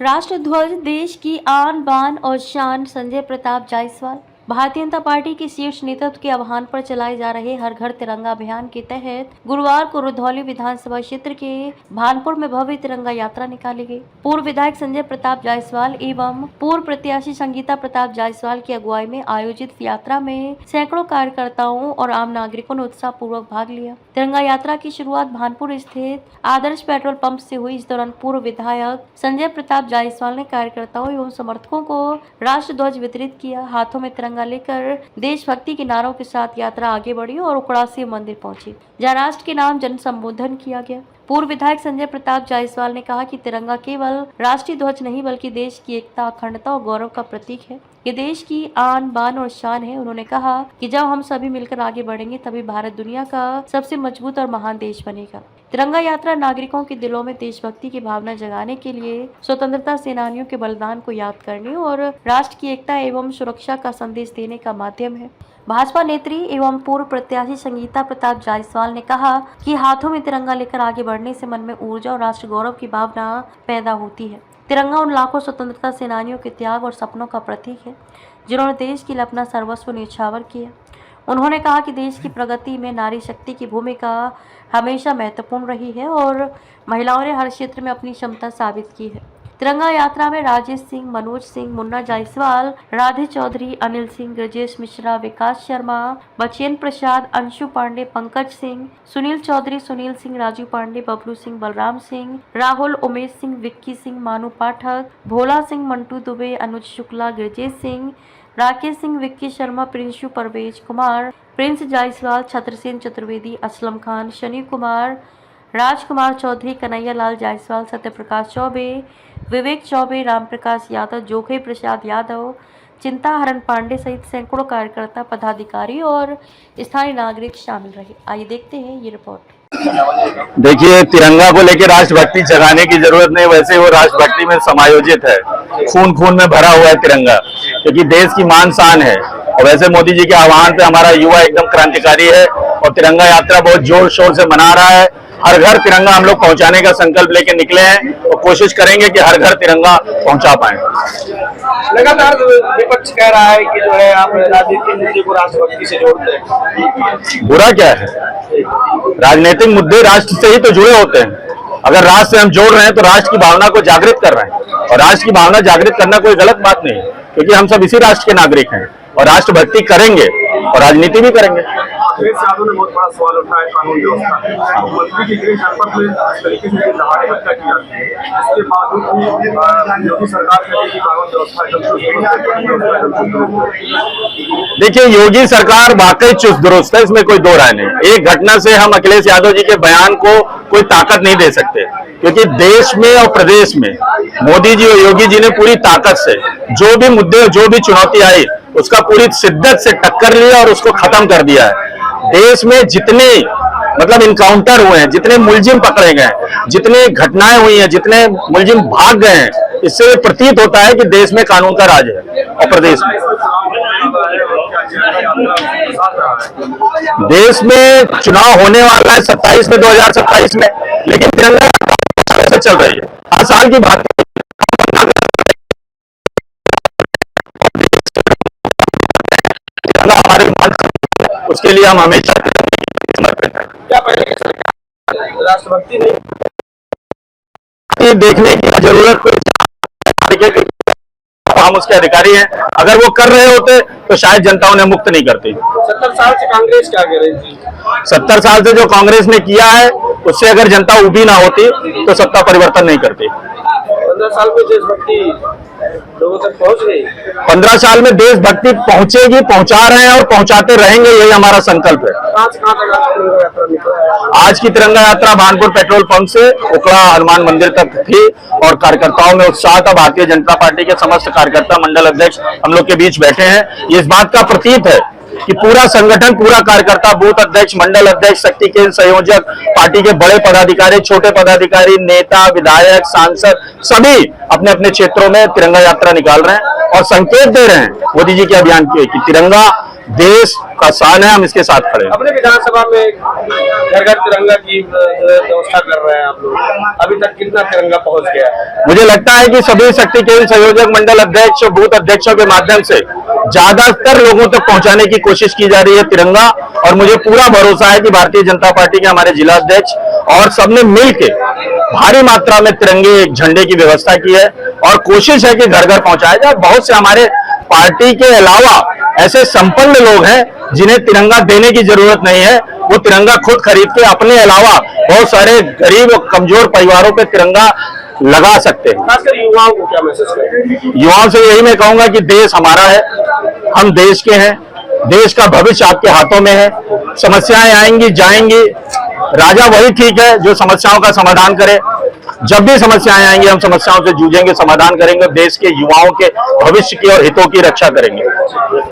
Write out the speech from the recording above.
राष्ट्र ध्वज देश की आन बान और शान। संजय प्रताप जायसवाल। भारतीय जनता पार्टी के शीर्ष नेतृत्व के आह्वान पर चलाए जा रहे हर घर तिरंगा अभियान के तहत गुरुवार को रुधौली विधानसभा क्षेत्र के भानपुर में भव्य तिरंगा यात्रा निकाली गई। पूर्व विधायक संजय प्रताप जायसवाल एवं पूर्व प्रत्याशी संगीता प्रताप जायसवाल की अगुवाई में आयोजित यात्रा में सैकड़ों कार्यकर्ताओं और आम नागरिकों ने उत्साह पूर्वक भाग लिया। तिरंगा यात्रा की शुरुआत भानपुर स्थित आदर्श पेट्रोल पंप से हुई। इस दौरान पूर्व विधायक संजय प्रताप जायसवाल ने कार्यकर्ताओं एवं समर्थकों को राष्ट्र ध्वज वितरित किया। हाथों में तिरंगा लेकर देशभक्ति के नारों के साथ यात्रा आगे बढ़ी और उकड़ासी मंदिर पहुंची, जहां राष्ट्र के नाम जन संबोधन किया गया। पूर्व विधायक संजय प्रताप जायसवाल ने कहा कि तिरंगा केवल राष्ट्रीय ध्वज नहीं बल्कि देश की एकता, अखंडता और गौरव का प्रतीक है। ये देश की आन बान और शान है। उन्होंने कहा कि जब हम सभी मिलकर आगे बढ़ेंगे तभी भारत दुनिया का सबसे मजबूत और महान देश बनेगा। तिरंगा यात्रा नागरिकों के दिलों में देशभक्ति की भावना जगाने के लिए, स्वतंत्रता सेनानियों के बलिदान को याद करने और राष्ट्र की एकता एवं सुरक्षा का संदेश देने का माध्यम है। भाजपा नेत्री एवं पूर्व प्रत्याशी संगीता प्रताप जायसवाल ने कहा कि हाथों में तिरंगा लेकर आगे बढ़ने से मन में ऊर्जा और राष्ट्र गौरव की भावना पैदा होती है। तिरंगा उन लाखों स्वतंत्रता सेनानियों के त्याग और सपनों का प्रतीक है जिन्होंने देश के लिए अपना सर्वस्व न्यौछावर किया। उन्होंने कहा कि देश की प्रगति में नारी शक्ति की भूमिका हमेशा महत्वपूर्ण रही है और महिलाओं ने हर क्षेत्र में अपनी क्षमता साबित की है। तिरंगा यात्रा में राजेश सिंह, मनोज सिंह, मुन्ना जायसवाल, राधे चौधरी, अनिल सिंह, ब्रजेश मिश्रा, विकास शर्मा, बचेन प्रसाद, अंशु पांडे, पंकज सिंह, सुनील चौधरी, सुनील सिंह, राजू पांडे, बबलू सिंह, बलराम सिंह, राहुल, उमेश सिंह, विक्की सिंह, मानू पाठक, भोला सिंह, मंटू दुबे, अनुज शुक्ला, गिरजेश सिंह, राकेश सिंह, विक्की शर्मा, प्रिंशु, परवेज कुमार, प्रिंस जायसवाल, छत्रसेन चतुर्वेदी, असलम खान, शनि कुमार, राजकुमार चौधरी, कन्हैया लाल जायसवाल, सत्यप्रकाश चौबे, विवेक चौबे, रामप्रकाश यादव, जोखे प्रसाद यादव, चिंता हरण पांडे सहित सैकड़ों कार्यकर्ता, पदाधिकारी और स्थानीय नागरिक शामिल रहे। आइए देखते हैं ये रिपोर्ट। देखिए, तिरंगा को लेकर राष्ट्रभक्ति जगाने की जरूरत नहीं, वैसे वो राष्ट्रभक्ति में समायोजित है। खून खून में भरा हुआ है तिरंगा, क्योंकि देश की मान शान है। और वैसे मोदी जी के आह्वान पे हमारा युवा एकदम क्रांतिकारी है और तिरंगा यात्रा बहुत जोर शोर से मना रहा है। हर घर तिरंगा हम लोग पहुंचाने का संकल्प लेके निकले हैं और कोशिश करेंगे कि हर घर तिरंगा पहुंचा पाए। लगातार विपक्ष कह रहा है कि जो है आप राजनीतिक मुद्दे को राष्ट्रभक्ति से जोड़ते हैं। बुरा क्या है? राजनीतिक मुद्दे राष्ट्र से ही तो जुड़े होते हैं। अगर राष्ट्र से हम जोड़ रहे हैं तो राष्ट्र की भावना को जागृत कर रहे हैं, और राष्ट्र की भावना जागृत करना कोई गलत बात नहीं है, क्योंकि हम सब इसी राष्ट्र के नागरिक हैं और राष्ट्रभक्ति करेंगे और राजनीति भी करेंगे। अखिलेश यादव ने बहुत बड़ा सवाल उठाया कानून व्यवस्था। मंत्री की गृह जनपद में इस तरीके से दहाड़े हत्या की जाती है, इसके बावजूद भी योगी सरकार कहती है कि कानून व्यवस्था। देखिए, योगी सरकार वाकई चुस्त दुरुस्त है, इसमें कोई दो राय नहीं। एक घटना से हम अखिलेश यादव जी के बयान को कोई ताकत नहीं दे सकते, क्योंकि देश में और प्रदेश में मोदी जी और योगी जी ने पूरी ताकत से जो भी मुद्दे, जो भी चुनौती आई, उसका पूरी शिद्दत से टक्कर लिया और उसको खत्म कर दिया है। देश में जितने इनकाउंटर हुए हैं, जितने मुलजिम पकड़े गए हैं, जितने घटनाएं हुई हैं, जितने मुलजिम भाग गए हैं, इससे प्रतीत होता है कि देश में कानून का राज है। और प्रदेश में, देश में चुनाव होने वाला है 27 में, 2027 में, लेकिन तिरंगा से चल रही है। हर साल की बात हमारे, उसके लिए हम हमेशा समर्पित हैं। क्या पहले राष्ट्रभक्ति नहीं देखने की जरूरत कोई, हम उसके अधिकारी हैं। अगर वो कर रहे होते तो शायद जनता उन्हें मुक्त नहीं करती। 70 साल से कांग्रेस क्या कह रही थी? 70 साल से जो कांग्रेस ने किया है उससे अगर जनता उभी ना होती तो सत्ता परिवर्तन नहीं करती। 15 साल में देशभक्ति लोगों तक पहुंच गई। 15 साल में देशभक्ति पहुंचेगी, पहुंचा रहे हैं और पहुंचाते रहेंगे, यही हमारा संकल्प है। आज की तिरंगा यात्रा भानपुर पेट्रोल पंप से उकड़ा हनुमान मंदिर तक थी और कार्यकर्ताओं में उत्साह था। भारतीय जनता पार्टी के समस्त कार्यकर्ता मंडल अध्यक्ष हम लोग के बीच बैठे हैं। ये इस बात का प्रतीक है कि पूरा संगठन, पूरा कार्यकर्ता, बूथ अध्यक्ष, मंडल अध्यक्ष, शक्ति केंद्र संयोजक, पार्टी के बड़े पदाधिकारी, छोटे पदाधिकारी, नेता, विधायक, सांसद, सभी अपने अपने क्षेत्रों में तिरंगा यात्रा निकाल रहे हैं और संकेत दे रहे हैं मोदी जी के अभियान के कि तिरंगा देश का शान है, हम इसके साथ खड़े हैं। अपने विधानसभा में घर घर तिरंगा की व्यवस्था कर रहे हैं आप लोग, अभी तक कितना तिरंगा पहुंच गया है? मुझे लगता है कि सभी शक्ति केंद्र संयोजक मंडल अध्यक्ष और बूथ अध्यक्षों के माध्यम से ज्यादातर लोगों तक पहुंचाने की कोशिश की जा रही है तिरंगा, और मुझे पूरा भरोसा है कि भारतीय जनता पार्टी के हमारे जिला अध्यक्ष और सबने मिलकर भारी मात्रा में तिरंगे एक झंडे की व्यवस्था की है, और कोशिश है कि घर घर पहुंचाया जाए। बहुत से हमारे पार्टी के अलावा ऐसे संपन्न लोग हैं जिन्हें तिरंगा देने की जरूरत नहीं है, वो तिरंगा खुद खरीद के अपने अलावा बहुत सारे गरीब और कमजोर परिवारों पे तिरंगा लगा सकते हैं। खासकर युवाओं को क्या मैसेज करें? युवाओं से यही मैं कहूंगा कि देश हमारा है, हम देश के हैं, देश का भविष्य आपके हाथों में है। समस्याएं आएंगी जाएंगी, राजा वही ठीक है जो समस्याओं का समाधान करे। जब भी समस्याएं आएंगी हम समस्याओं से जूझेंगे, समाधान करेंगे, देश के युवाओं के भविष्य की और हितों की रक्षा करेंगे।